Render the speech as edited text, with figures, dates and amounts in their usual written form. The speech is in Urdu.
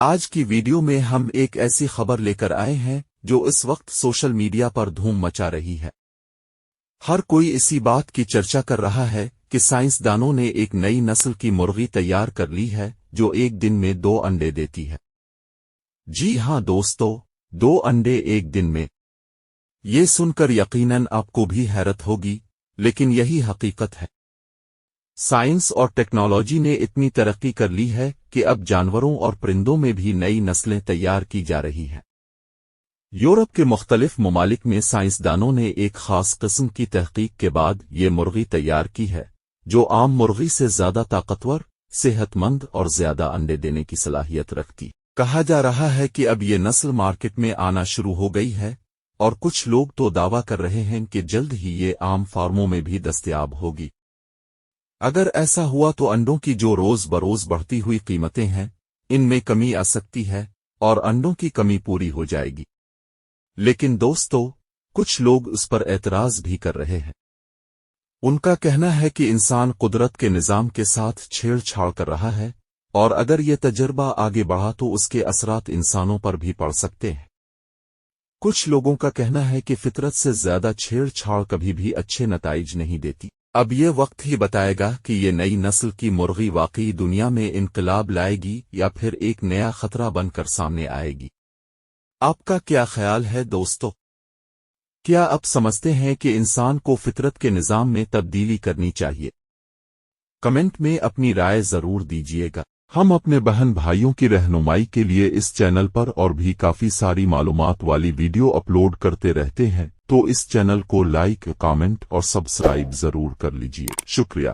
آج کی ویڈیو میں ہم ایک ایسی خبر لے کر آئے ہیں جو اس وقت سوشل میڈیا پر دھوم مچا رہی ہے۔ ہر کوئی اسی بات کی چرچا کر رہا ہے کہ سائنسدانوں نے ایک نئی نسل کی مرغی تیار کر لی ہے جو ایک دن میں 2 انڈے دیتی ہے۔ جی ہاں دوستو، 2 انڈے ایک دن میں۔ یہ سن کر یقیناً آپ کو بھی حیرت ہوگی، لیکن یہی حقیقت ہے۔ سائنس اور ٹیکنالوجی نے اتنی ترقی کر لی ہے کہ اب جانوروں اور پرندوں میں بھی نئی نسلیں تیار کی جا رہی ہیں۔ یورپ کے مختلف ممالک میں سائنسدانوں نے ایک خاص قسم کی تحقیق کے بعد یہ مرغی تیار کی ہے جو عام مرغی سے زیادہ طاقتور، صحت مند اور زیادہ انڈے دینے کی صلاحیت رکھتی۔ کہا جا رہا ہے کہ اب یہ نسل مارکیٹ میں آنا شروع ہو گئی ہے، اور کچھ لوگ تو دعویٰ کر رہے ہیں کہ جلد ہی یہ عام فارموں میں بھی دستیاب ہوگی۔ اگر ایسا ہوا تو انڈوں کی جو روز بروز بڑھتی ہوئی قیمتیں ہیں، ان میں کمی آ سکتی ہے اور انڈوں کی کمی پوری ہو جائے گی۔ لیکن دوستو، کچھ لوگ اس پر اعتراض بھی کر رہے ہیں۔ ان کا کہنا ہے کہ انسان قدرت کے نظام کے ساتھ چھیڑ چھاڑ کر رہا ہے، اور اگر یہ تجربہ آگے بڑھا تو اس کے اثرات انسانوں پر بھی پڑ سکتے ہیں۔ کچھ لوگوں کا کہنا ہے کہ فطرت سے زیادہ چھیڑ چھاڑ کبھی بھی اچھے نتائج نہیں دیتی۔ اب یہ وقت ہی بتائے گا کہ یہ نئی نسل کی مرغی واقعی دنیا میں انقلاب لائے گی یا پھر ایک نیا خطرہ بن کر سامنے آئے گی۔ آپ کا کیا خیال ہے دوستو؟ کیا آپ سمجھتے ہیں کہ انسان کو فطرت کے نظام میں تبدیلی کرنی چاہیے؟ کمنٹ میں اپنی رائے ضرور دیجیے گا۔ ہم اپنے بہن بھائیوں کی رہنمائی کے لیے اس چینل پر اور بھی کافی ساری معلومات والی ویڈیو اپلوڈ کرتے رہتے ہیں، تو اس چینل کو لائک، کامنٹ اور سبسکرائب ضرور کر لیجیے۔ شکریہ۔